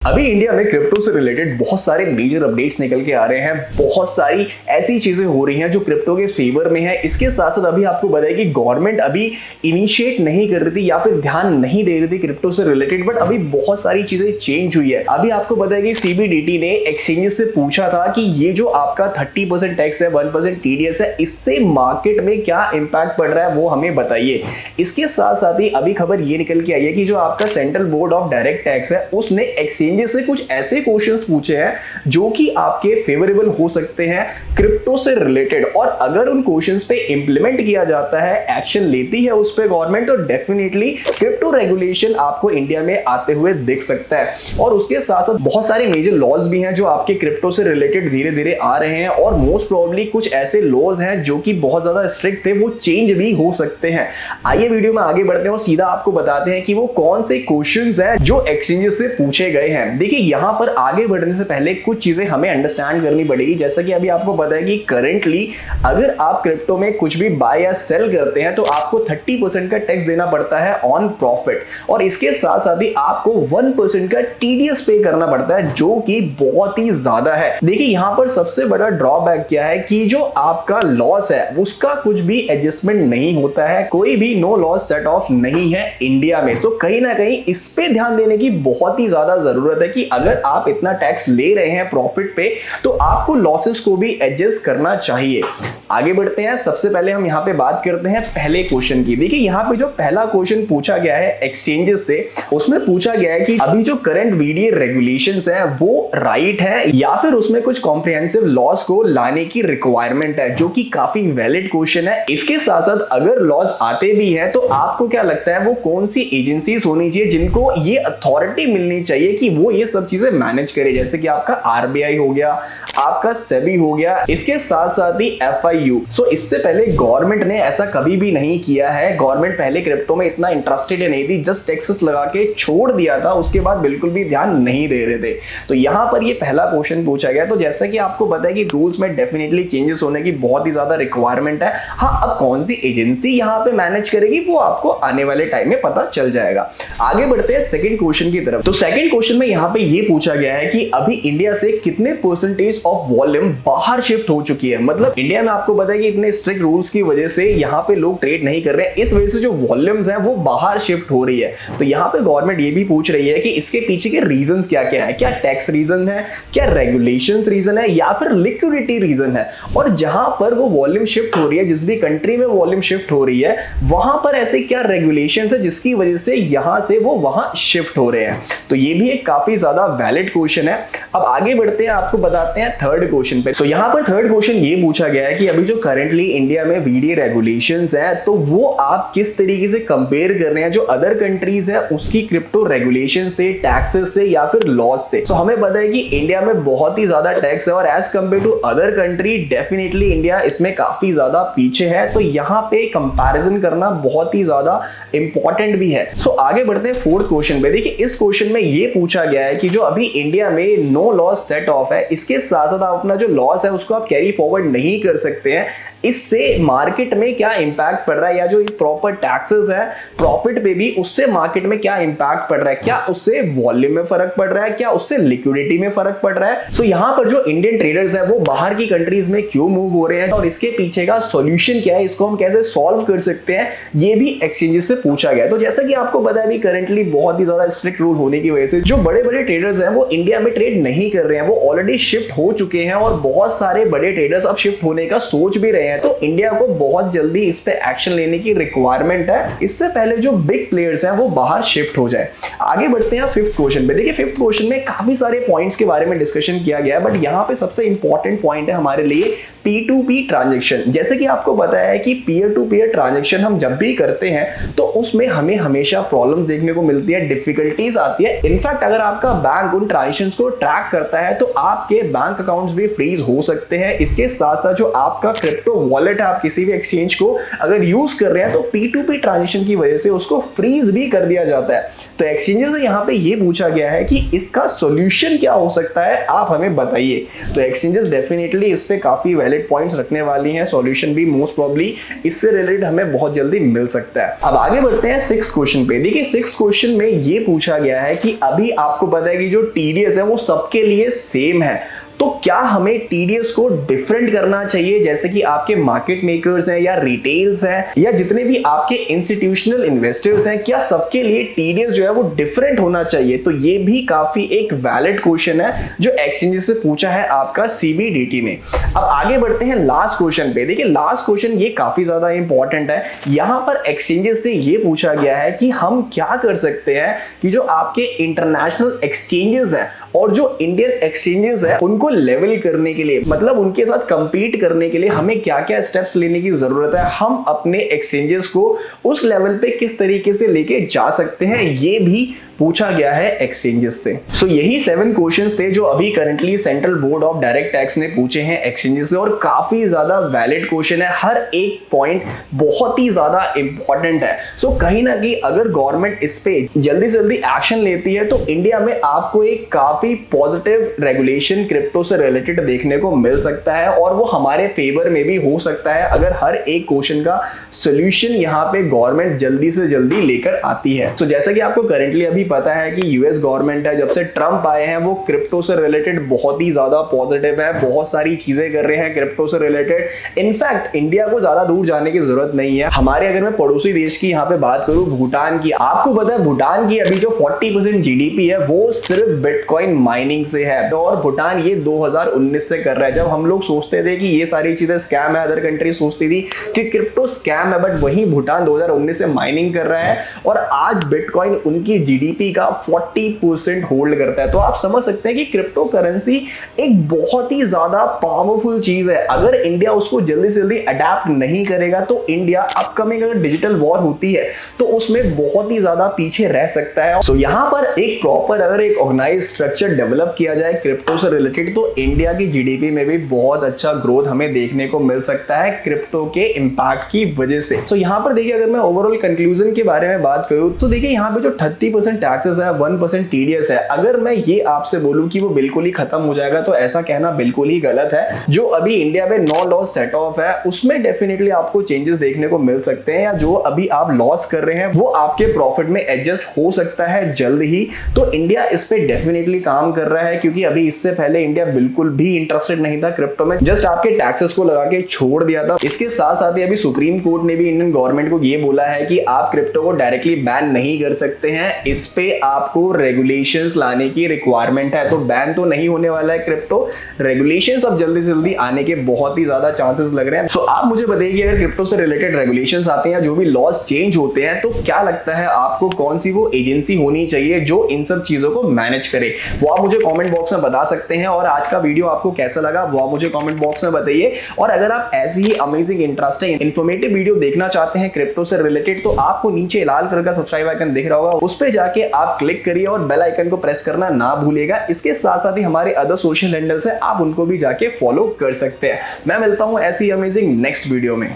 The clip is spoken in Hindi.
अभी इंडिया में क्रिप्टो से रिलेटेड बहुत सारे मेजर अपडेट्स निकल के आ रहे हैं। बहुत सारी ऐसी चीजें हो रही हैं जो क्रिप्टो के फेवर में है। इसके साथ साथ अभी आपको बताया कि गवर्नमेंट अभी इनिशिएट नहीं कर रही थी या फिर ध्यान नहीं दे रही थी क्रिप्टो से रिलेटेड, बट अभी बहुत सारी चीजें चेंज हुई है। अभी आपको बताया कि सीबीडीटी ने एक्सचेंजेस से पूछा था कि ये जो आपका 30% टैक्स है, 1% टीडीएस है, इससे मार्केट में क्या इंपैक्ट पड़ रहा है वो हमें बताइए। इसके साथ साथ ही अभी खबर ये निकल के आई है कि जो आपका central board of direct tax है उसने एक्सचेंजेस से कुछ ऐसे क्वेश्चंस पूछे हैं जो कि आपके फेवरेबल हो सकते हैं क्रिप्टो से रिलेटेड, और अगर उन क्वेश्चंस पे इंप्लीमेंट किया जाता है, एक्शन लेती है उस पे गवर्नमेंट, तो डेफिनेटली क्रिप्टो रेगुलेशन आपको इंडिया में आते हुए दिख सकता है। और उसके साथ साथ बहुत सारे मेजर लॉज भी हैं जो आपके क्रिप्टो से रिलेटेड धीरे धीरे आ रहे हैं, और मोस्ट प्रोबेबली कुछ ऐसे लॉज हैं जो कि बहुत ज्यादा स्ट्रिक्ट थे, वो चेंज भी हो सकते हैं। आइए वीडियो में आगे बढ़ते हैं और सीधा आपको बताते हैं कि वो कौन से क्वेश्चंस हैं जो एक्सचेंजेस से पूछे गए हैं। देखिए, यहां पर आगे बढ़ने से पहले कुछ चीजें हमें अंडरस्टैंड करनी पड़ेगी। जैसा कि अभी आपको पता है कि करंटली अगर आप क्रिप्टो में कुछ भी बाय या सेल करते हैं तो आपको 30% का टैक्स देना पड़ता है ऑन प्रॉफिट, और इसके साथ साथ ही आपको 1% का टीडीएस पे करना पड़ता है, जो कि बहुत ही ज्यादा है। देखिए, यहां पर सबसे बड़ा ड्रॉबैक क्या है कि जो आपका लॉस है उसका कुछ भी एडजस्टमेंट नहीं होता है, कोई भी नो लॉस सेट ऑफ नहीं है इंडिया में। तो कहीं ना कहीं इस पे ध्यान देने की बहुत ही ज्यादा जरूरत है कि अगर आप इतना टैक्स ले रहे हैं प्रॉफिट पे तो आपको लॉसेस को भी एडजस्ट करना चाहिए। आगे बढ़ते हैं। सबसे पहले हम यहां पे बात करते हैं पहले क्वेश्चन की। देखिए, यहां पे जो पहला क्वेश्चन पूछा गया है एक्सचेंजेस से, उसमें पूछा गया है कि अभी जो करंट वीडीए रेगुलेशंस है वो राइट है या फिर उसमें कुछ कॉम्प्रिहेंसिव लॉस को लाने की रिक्वायरमेंट है, जो कि काफी वैलिड क्वेश्चन है। इसके साथ साथ अगर लॉस आते भी है तो आपको क्या लगता है वो कौन सी एजेंसीज होनी चाहिए जिनको ये अथॉरिटी मिलनी चाहिए कि वो ये सब चीजें मैनेज करे, जैसे कि आपका आरबीआई हो गया, आपका सेबी हो गया, इसके साथ साथ ही एफआईयू। सो इससे पहले गवर्नमेंट ने ऐसा कभी भी नहीं किया है। गवर्नमेंट पहले क्रिप्टो में इतना इंटरेस्टेड नहीं थी, जस्ट टैक्सेस लगा के छोड़ दिया था, उसके बाद बिल्कुल भी ध्यान नहीं दे रहे थे। तो यहां पर ये पहला क्वेश्चन पूछा गया। तो जैसा कि आपको पता है कि रूल्स में डेफिनेटली चेंजेस होने की बहुत ही ज्यादा रिक्वायरमेंट है। हाँ, अब कौन सी एजेंसी यहां पे मैनेज करेगी वो आपको आने वाले टाइम में पता चल जाएगा। आगे बढ़ते हैं सेकंड क्वेश्चन की तरफ। तो सेकंड क्वेश्चन में यहां पे ये पूछा गया है कि अभी इंडिया से कितने परसेंटेज ऑफ वॉल्यूम बाहर शिफ्ट हो चुकी है। मतलब इंडिया में आपको पता है कि इतने स्ट्रिक्ट रूल्स की वजह से यहां पे लोग ट्रेड नहीं कर रहे हैं, इस वजह से जो वॉल्यूम्स हैं वो बाहर शिफ्ट हो रही है। तो यहां पे गवर्नमेंट ये भी पूछ रही है कि इसके पीछे के रीजंस क्या क्या है। क्या टैक्स रीजन है, क्या रेगुलेशंस रीजन है, या फिर लिक्विडिटी रीजन है। और जहां पर वो वॉल्यूम शिफ्ट हो रही है, जिस भी कंट्री में वॉल्यूम शिफ्ट हो रही है, वहां पर ऐसे क्या रेगुलेशंस है जिसकी वजह से यहां से वो वहां शिफ्ट हो रहे हैं। तो ये भी एक काफी ज्यादा वैलिड क्वेश्चन है। अब आगे बढ़ते हैं, आपको बताते हैं थर्ड क्वेश्चन पे। सो यहां पर थर्ड क्वेश्चन ये पूछा गया है कि अभी जो करंटली इंडिया में वीडीए रेगुलेशंस है तो वो आप किस तरीके से कंपेयर कर रहे हैं जो अदर कंट्रीज है उसकी क्रिप्टो रेगुलेशन से, टैक्सेस से, या फिर लॉस से। सो हमें पता है कि इंडिया में बहुत ही ज्यादा टैक्स है, और as compared to other country definitely India इसमें काफी ज्यादा पीछे है। तो यहां पे कंपैरिजन करना बहुत ही ज्यादा इंपॉर्टेंट भी है। सो आगे बढ़ते हैं फोर्थ क्वेश्चन पे। देखिए, इस क्वेश्चन में ये पूछा गया है कि जो अभी इंडिया में नो लॉस सेट ऑफ है, इसके साथ साथ आप अपना जो लॉस है उसको आप कैरी फॉरवर्ड नहीं कर सकते हैं, इससे मार्केट में क्या इंपैक्ट पड़ रहा है, या जो प्रॉपर टैक्सेस है प्रॉफिट पे भी, उससे मार्केट में क्या इंपैक्ट पड़ रहा है, क्या उससे वॉल्यूम में फर्क पड़ रहा है, क्या उससे लिक्विडिटी में फर्क पड़ रहा है। सो यहां पर जो इंडियन ट्रेडर्स है वो बाहर की कंट्रीज में क्यों मूव हो रहे हैं और इसके पीछे का सॉल्यूशन क्या है, इसको हम कैसे सॉल्व कर सकते हैं, ये भी एक्सचेंजेस से पूछा गया। तो जैसा कि आपको पता है करंटली बहुत ही ज्यादा स्ट्रिक्ट रूल होने की वजह से जो बड़े बड़े ट्रेडर्स हैं वो इंडिया में ट्रेड नहीं कर रहे हैं, वो ऑलरेडी शिफ्ट हो चुके हैं, और बहुत सारे बड़े ट्रेडर्स अब शिफ्ट होने का सोच भी रहे हैं। तो इंडिया को बहुत जल्दी इस पे एक्शन लेने की रिक्वायरमेंट है, इससे पहले जो बिग प्लेयर्स हैं वो बाहर शिफ्ट हो जाए। आगे बढ़ते हैं फिफ्थ क्वेश्चन पे। देखिए, फिफ्थ क्वेश्चन में काफी सारे पॉइंट्स के बारे में डिस्कशन किया गया है, बट यहां पे सबसे इंपॉर्टेंट पॉइंट है हमारे लिए P2P ट्रांजैक्शन। जैसे कि आपको पता है कि पीयर टू पीयर ट्रांजैक्शन हम जब भी करते हैं तो उसमें हमें हमेशा प्रॉब्लम्स देखने को मिलती है, डिफिकल्टीज आती है। इनफैक्ट अगर आपका बैंक उन ट्रांजैक्शंस को ट्रैक करता है तो आपके बैंक अकाउंट्स भी फ्रीज हो सकते हैं। इसके साथ साथ जो आप आपका क्रिप्टो वॉलेट है, आप किसी भी एक्सचेंज को अगर यूज कर रहे हैं तो P2P ट्रांजेक्शन की वजह से उसको फ्रीज भी कर दिया जाता है। तो एक्सचेंजेस से यहाँ पे ये पूछा गया है कि इसका सॉल्यूशन क्या हो सकता है, आप हमें बताइए। तो एक्सचेंजेस डेफिनेटली इस पे काफी वैलिड पॉइंट्स रखने वाली हैं, सॉल्यूशन भी मोस्ट प्रोबब्ली इससे रिलेटेड हमें बहुत जल्दी मिल सकता है। अब आगे बढ़ते हैं 6th क्वेश्चन पे। देखिए 6th क्वेश्चन में ये पूछा गया है कि अभी आपको पता है कि जो टीडीएस है वो सबके लिए सेम है, तो क्या हमें टीडीएस को डिफरेंट करना चाहिए, जैसे कि आपके मार्केट मेकर्स हैं या रिटेल्स हैं या जितने भी आपके इंस्टीट्यूशनल इन्वेस्टर्स हैं, क्या सबके लिए टीडीएस जो है वो डिफरेंट होना चाहिए? तो ये भी काफी एक वैलिड क्वेश्चन है जो एक्सचेंजेस से पूछा है आपका सीबीडीटी ने। अब आगे बढ़ते हैं लास्ट क्वेश्चन पे। देखिए लास्ट क्वेश्चन ये काफी ज्यादा इंपॉर्टेंट है। यहां पर एक्सचेंजेस से ये पूछा गया है कि हम क्या कर सकते हैं कि जो आपके इंटरनेशनल एक्सचेंजेस हैं और जो इंडियन एक्सचेंजेस है उनको लेवल करने के लिए, मतलब उनके साथ कंपीट करने के लिए हमें क्या क्या स्टेप्स लेने की जरूरत है, हम अपने एक्सचेंजेस को उस लेवल पे किस तरीके से लेके जा सकते हैं, ये भी पूछा गया है एक्सचेंजेस से। सो यही 7 क्वेश्चंस थे जो अभी currently central board of direct tax ने पूछे हैं एक्सचेंजेस से, और काफी ज्यादा वैलिड क्वेश्चन है, हर एक पॉइंट बहुत ही ज्यादा इंपॉर्टेंट है। सो कहीं ना कहीं अगर गवर्नमेंट इस पे जल्दी से जल्दी एक्शन लेती है तो इंडिया में आपको एक काफी पॉजिटिव रेगुलेशन क्रिप्टो से रिलेटेड देखने को मिल सकता है, और वो हमारे फेवर में भी हो सकता है अगर हर एक क्वेश्चन का सोल्यूशन यहाँ पे गवर्नमेंट जल्दी से जल्दी लेकर आती है। सो जैसा कि आपको करंटली अभी पता है कि यूएस गवर्नमेंट है, जब से ट्रंप आए हैं वो क्रिप्टो से रिलेटेड बहुत ही ज्यादा पॉजिटिव है, बहुत सारी चीजें कर रहे हैं क्रिप्टो से रिलेटेड। इनफैक्ट इंडिया को ज्यादा दूर जाने की जरूरत नहीं है। हमारे अगर मैं पड़ोसी देश की यहाँ पे बात करूं, भूटान की, आपको पता है भूटान की अभी जो 40% जीडीपी है वो सिर्फ बिटकॉइन माइनिंग से है, और भूटान ये 2019 से कर रहा है। जब हम लोग सोचते थे कि ये सारी चीजें स्कैम है, अदर कंट्री सोचती थी कि क्रिप्टो स्कैम है, बट वही भूटान 2019 से माइनिंग कर रहा है और आज बिटकॉइन उनकी जीडीपी का 40% होल्ड करता है। तो आप समझ सकते हैं कि क्रिप्टो करेंसी एक बहुत ही ज्यादा पावरफुल चीज है। अगर इंडिया उसको जल्दी से जल्दी अडेप्ट नहीं करेगा तो इंडिया अपकमिंग अगर डिजिटल वॉर होती है तो उसमें बहुत ही ज्यादा पीछे रह सकता है। सो यहां पर एक प्रॉपर अगर एक ऑर्गेनाइज स्ट्रक्चर डेवलप किया जाए क्रिप्टो से रिलेटेड तो इंडिया की जीडीपी में भी बहुत अच्छा ग्रोथ हमें देखने को मिल सकता है क्रिप्टो के इंपैक्ट की वजह से। सो यहां पर देखिए अगर मैं ओवरऑल कंक्लूजन के बारे में बात करूं तो देखिए यहां पे जो 30% टैक्सेस है, 1% टीडीएस है, अगर मैं ये आपसे बोलूं कि वो बिल्कुल ही खत्म हो जाएगा तो ऐसा कहना बिल्कुल ही गलत है। जो अभी इंडिया में नो लॉस सेट ऑफ है उसमें डेफिनेटली आपको चेंजेस देखने को मिल सकते हैं, या जो अभी आप लॉस कर रहे हैं वो आपके प्रॉफिट में एडजस्ट हो सकता है जल्द ही। तो इंडिया इस पे डेफिनेटली काम कर रहा है, क्योंकि अभी इससे पहले इंडिया बिल्कुल भी इंटरेस्टेड नहीं था क्रिप्टो में, जस्ट आपके टैक्सेस को लगा के छोड़ दिया था। इसके साथ साथ ही अभी सुप्रीम कोर्ट ने भी इंडियन गवर्नमेंट को ये बोला है कि आप क्रिप्टो को डायरेक्टली बैन नहीं कर सकते हैं, इस पे आपको रेगुलेशंस लाने की रिक्वायरमेंट है। तो बैन तो नहीं होने वाला है क्रिप्टो, रेगुलेशंस अब जल्दी से जल्दी आने के बहुत ही ज्यादा चांसेस लग रहे हैं। सो आप मुझे बताइए कि अगर क्रिप्टो से रिलेटेड रेगुलेशंस आते हैं, जो भी लॉस चेंज होते हैं, तो क्या लगता है आपको कौन सी वो एजेंसी होनी चाहिए जो इन सब चीजों को मैनेज करे? वो आप मुझे कमेंट बॉक्स में बता सकते हैं। और आज का वीडियो आपको कैसा लगा वो आप मुझे कमेंट बॉक्स में बताइए। और अगर आप ऐसी ही अमेजिंग, इंटरेस्टिंग, इंफॉर्मेटिव वीडियो देखना चाहते हैं क्रिप्टो से रिलेटेड तो आपको नीचे लाल कलर का सब्सक्राइब आइकन दिख रहा होगा, उस पे जाके आप क्लिक करिए और बेल आइकन को प्रेस करना ना भूलिएगा। इसके साथ साथ ही हमारे अदर सोशल हैंडल्स है, आप उनको भी जाके फॉलो कर सकते हैं। मैं मिलता हूं ऐसी अमेजिंग नेक्स्ट वीडियो में।